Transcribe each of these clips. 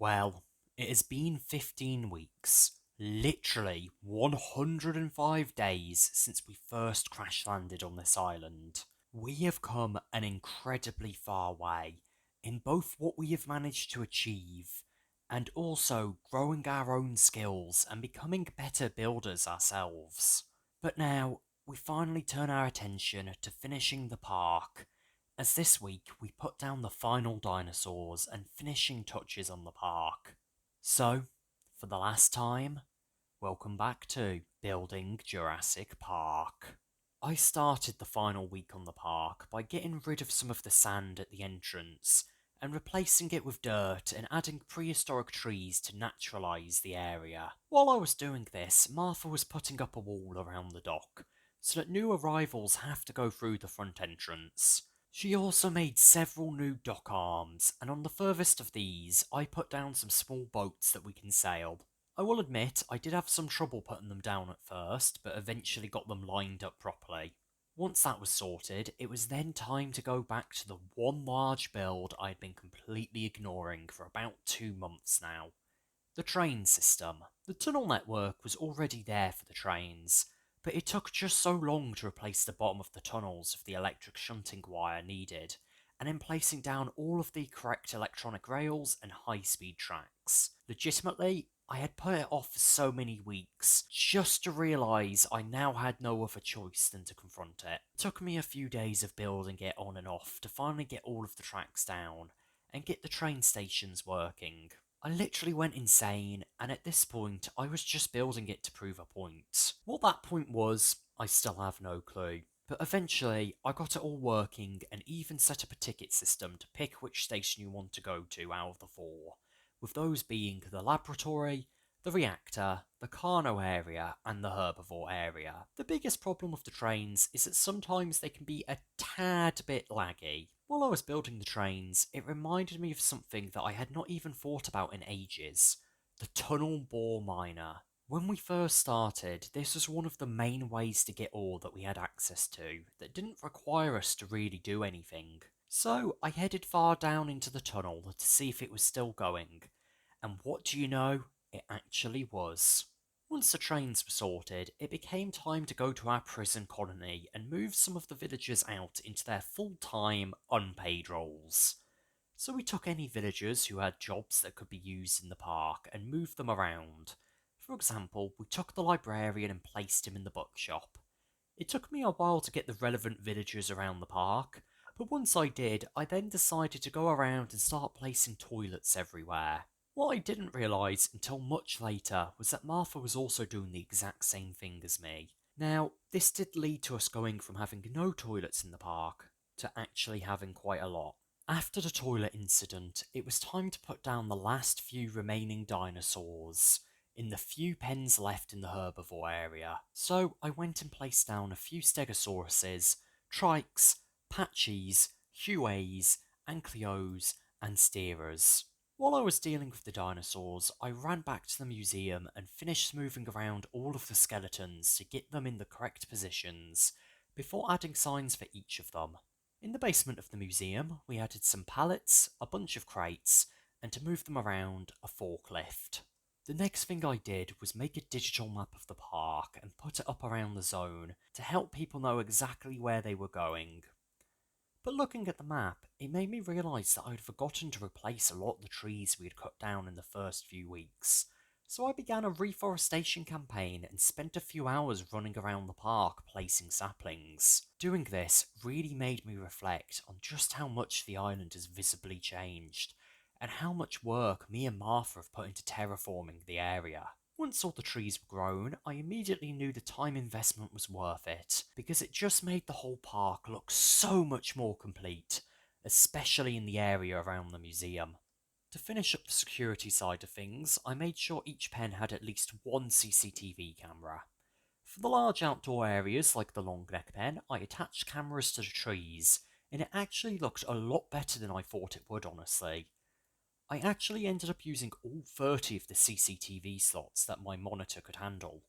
Well, it has been 15 weeks, literally 105 days since we first crash landed on this island. We have come an incredibly far way in both what we have managed to achieve and also growing our own skills and becoming better builders ourselves. But now, we finally turn our attention to finishing the park, as this week we put down the final dinosaurs and finishing touches on the park. So, for the last time, welcome back to Building Jurassic Park. I started the final week on the park by getting rid of some of the sand at the entrance and replacing it with dirt and adding prehistoric trees to naturalise the area. While I was doing this, Martha was putting up a wall around the dock so that new arrivals have to go through the front entrance. She also made several new dock arms, and on the furthest of these, I put down some small boats that we can sail. I will admit I did have some trouble putting them down at first, but eventually got them lined up properly. Once that was sorted, it was then time to go back to the one large build I had been completely ignoring for about 2 months now. The train system. The tunnel network was already there for the trains, but it took just so long to replace the bottom of the tunnels with the electric shunting wire needed, and then placing down all of the correct electronic rails and high-speed tracks. Legitimately, I had put it off for so many weeks, just to realise I now had no other choice than to confront it. It took me a few days of building it on and off to finally get all of the tracks down, and get the train stations working. I literally went insane, and at this point, I was just building it to prove a point. What that point was, I still have no clue. But eventually, I got it all working and even set up a ticket system to pick which station you want to go to out of the four, with those being the laboratory, the reactor, the carno area, and the herbivore area. The biggest problem with the trains is that sometimes they can be a tad bit laggy. While I was building the trains, it reminded me of something that I had not even thought about in ages: the tunnel bore miner. When we first started, this was one of the main ways to get ore that we had access to that didn't require us to really do anything. So I headed far down into the tunnel to see if it was still going, and what do you know? It actually was. Once the trains were sorted, it became time to go to our prison colony and move some of the villagers out into their full-time, unpaid roles. So we took any villagers who had jobs that could be used in the park and moved them around. For example, we took the librarian and placed him in the bookshop. It took me a while to get the relevant villagers around the park, but once I did, I then decided to go around and start placing toilets everywhere. What I didn't realise until much later was that Martha was also doing the exact same thing as me. Now, this did lead to us going from having no toilets in the park to actually having quite a lot. After the toilet incident, it was time to put down the last few remaining dinosaurs in the few pens left in the herbivore area. So I went and placed down a few stegosauruses, trikes, patchies, hueys, ankylos, and steerers. While I was dealing with the dinosaurs, I ran back to the museum and finished moving around all of the skeletons to get them in the correct positions, before adding signs for each of them. In the basement of the museum, we added some pallets, a bunch of crates, and to move them around, a forklift. The next thing I did was make a digital map of the park and put it up around the zone to help people know exactly where they were going. But looking at the map, it made me realise that I had forgotten to replace a lot of the trees we had cut down in the first few weeks. So I began a reforestation campaign and spent a few hours running around the park placing saplings. Doing this really made me reflect on just how much the island has visibly changed, and how much work me and Martha have put into terraforming the area. Once all the trees were grown, I immediately knew the time investment was worth it, because it just made the whole park look so much more complete, especially in the area around the museum. To finish up the security side of things, I made sure each pen had at least one CCTV camera. For the large outdoor areas like the long neck pen, I attached cameras to the trees, and it actually looked a lot better than I thought it would, honestly. I actually ended up using all 30 of the CCTV slots that my monitor could handle.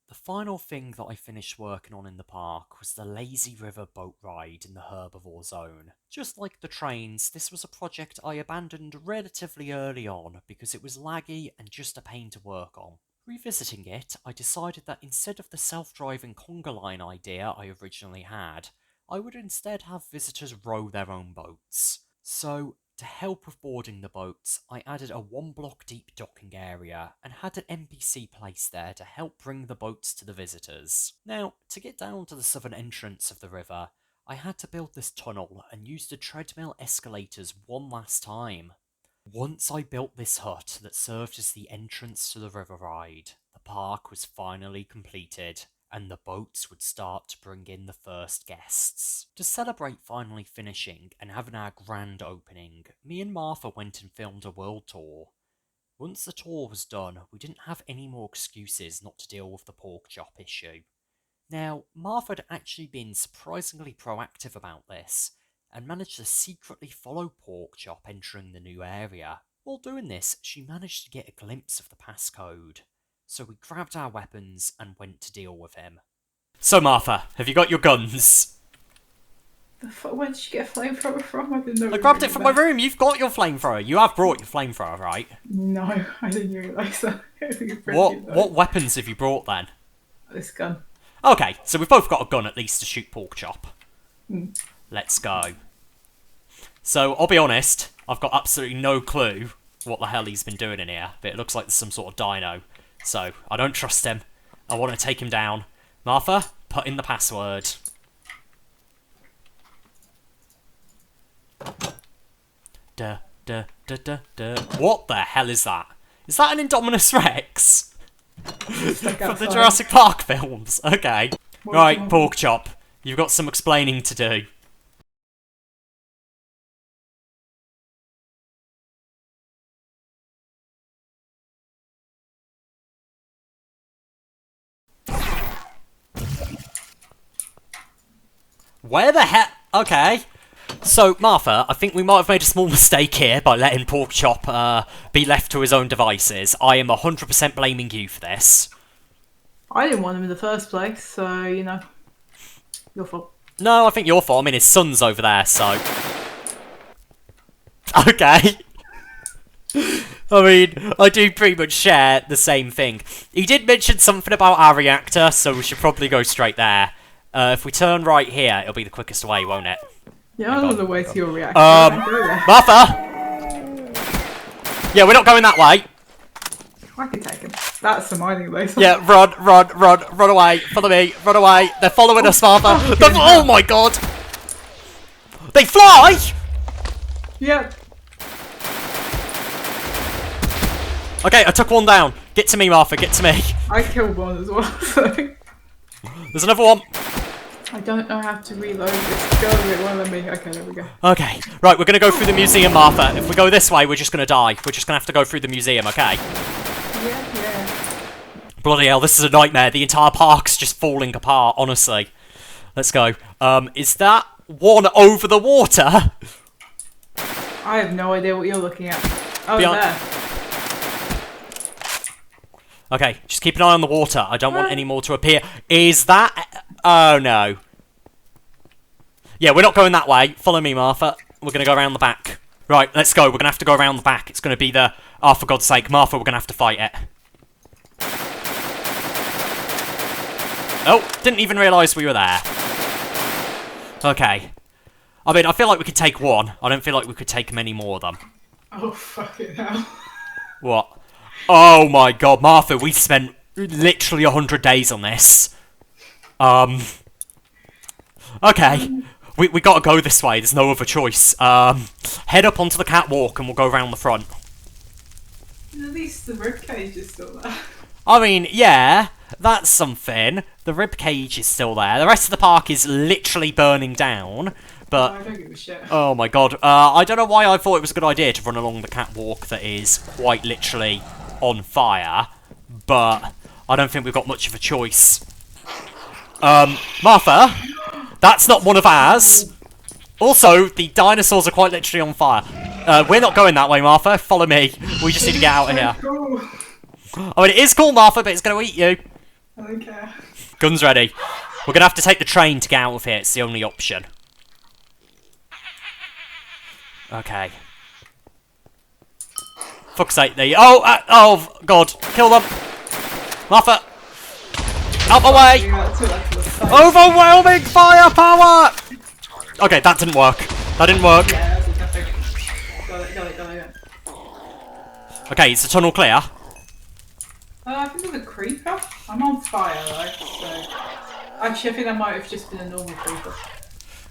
The final thing that I finished working on in the park was the lazy river boat ride in the herbivore zone. Just like the trains, this was a project I abandoned relatively early on because it was laggy and just a pain to work on. Revisiting it, I decided that instead of the self-driving conga line idea I originally had, I would instead have visitors row their own boats. So, to help with boarding the boats, I added a 1 block deep docking area and had an NPC placed there to help bring the boats to the visitors. Now, to get down to the southern entrance of the river, I had to build this tunnel and use the treadmill escalators one last time. Once I built this hut that served as the entrance to the river ride, the park was finally completed, and the boats would start to bring in the first guests. To celebrate finally finishing and having our grand opening, me and Martha went and filmed a world tour. Once the tour was done, we didn't have any more excuses not to deal with the pork chop issue. Now, Martha had actually been surprisingly proactive about this, and managed to secretly follow pork chop entering the new area. While doing this, she managed to get a glimpse of the passcode. So we grabbed our weapons and went to deal with him. So Martha, have you got your guns? Where did you get a flamethrower from? I didn't know. I grabbed it from my room. You've got your flamethrower. You have brought your flamethrower, right? No, I didn't realise that. What weapons have you brought then? This gun. Okay, so we've both got a gun at least to shoot pork chop. Mm. Let's go. So, I'll be honest, I've got absolutely no clue what the hell he's been doing in here, but it looks like there's some sort of dino. So, I don't trust him. I want to take him down. Martha, put in the password. Duh, duh, duh, duh, duh. What the hell is that? Is that an Indominus Rex? From the Jurassic Park films? Okay. Right, pork chop. You've got some explaining to do. Where the heck? Okay. So, Martha, I think we might have made a small mistake here by letting Pork Chop be left to his own devices. I am 100% blaming you for this. I didn't want him in the first place, so, you know, your fault. No, I think your fault. I mean, his son's over there, so... Okay. I mean, I do pretty much share the same thing. He did mention something about our reactor, so we should probably go straight there. If we turn right here, it'll be the quickest way, won't it? Yeah, I don't know the way to your reactor. Martha! Yeah, we're not going that way. I can take him. That's some mining though. Yeah, run away. Follow me, run away. They're following us, Martha. Oh my god! They fly! Yep. Okay, I took one down. Get to me, Martha, get to me. I killed one as well, so... There's another one. I don't know how to reload this gun. It won't let me. Okay, there we go. Okay, right, we're gonna go through the museum, Martha. If we go this way, we're just gonna die. We're just gonna have to go through the museum, okay? Yeah. Bloody hell, this is a nightmare. The entire park's just falling apart, honestly. Let's go. Is that one over the water? I have no idea what you're looking at. Oh, Beyond there. Okay, just keep an eye on the water. I don't want any more to appear. Is that... Oh, no. Yeah, we're not going that way. Follow me, Martha. We're going to go around the back. Right, let's go. We're going to have to go around the back. It's going to be the... Oh, for God's sake. Martha, we're going to have to fight it. Oh, didn't even realise we were there. Okay. I mean, I feel like we could take one. I don't feel like we could take many more of them. Oh, fucking hell. What? Oh my god, Martha, we spent literally 100 days on this. Okay. We gotta go this way, there's no other choice. Head up onto the catwalk and we'll go around the front. At least the ribcage is still there. I mean, yeah, that's something. The ribcage is still there. The rest of the park is literally burning down. But, I don't give a shit. Oh my god, I don't know why I thought it was a good idea to run along the catwalk that is quite literally on fire, but I don't think we've got much of a choice. Martha, that's not one of ours. Also, the dinosaurs are quite literally on fire. We're not going that way, Martha. Follow me. We just need to get out of here. Cool. I mean, it is cool, Martha, but it's going to eat you. I don't care. Guns ready. We're gonna have to take the train to get out of here. It's the only option. Okay. Fuck's sake, they... oh, God. Kill them. Martha. Out my way. Overwhelming firepower. Okay, that didn't work. That didn't work. Yeah, that's nothing. Got it. Okay, is the tunnel clear? I think there's a creeper. I'm on fire though, so... Actually, I think that might have just been a normal creeper.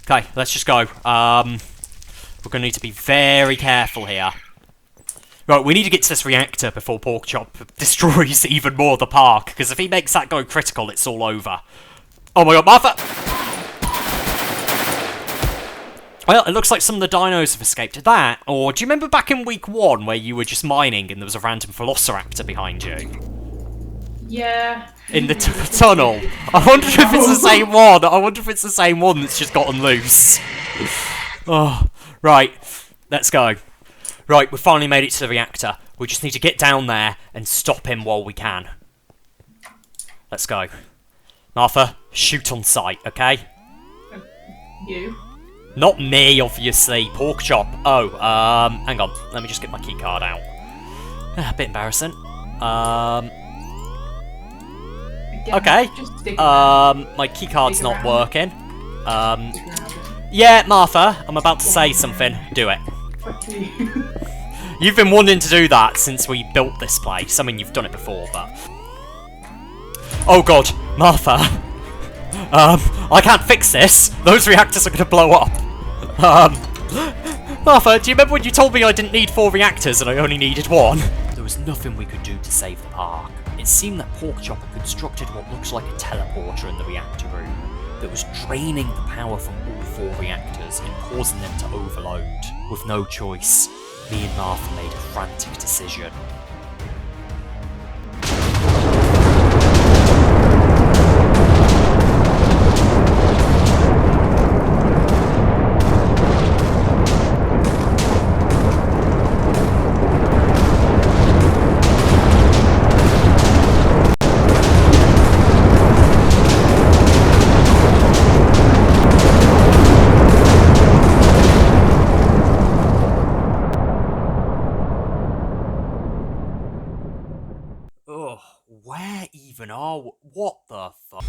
Okay, let's just go. We're gonna need to be very careful here. Right, we need to get to this reactor before Porkchop destroys even more of the park, because if he makes that go critical, it's all over. Oh my god, Martha! Well, it looks like some of the dinos have escaped that, or do you remember back in week 1 where you were just mining and there was a random velociraptor behind you? Yeah. In the tunnel? I wonder if it's the same one! I wonder if it's the same one that's just gotten loose. Oh, right, let's go. Right, we finally made it to the reactor. We just need to get down there and stop him while we can. Let's go. Martha, shoot on sight, okay? You? Not me, obviously. Porkchop. Oh, hang on. Let me just get my keycard out. A bit embarrassing. Okay. My keycard's not working. Yeah, Martha, I'm about to say something. Do it. Fuck you. You've been wanting to do that since we built this place. I mean, you've done it before, but... Oh god, Martha. I can't fix this. Those reactors are going to blow up. Martha, do you remember when you told me I didn't need 4 reactors and I only needed 1? There was nothing we could do to save the park. It seemed that Porkchop had constructed what looks like a teleporter in the reactor room that was draining the power from all 4 reactors and causing them to overload. With no choice, me and Martha made a frantic decision. Ugh, where even are we? What the fuck?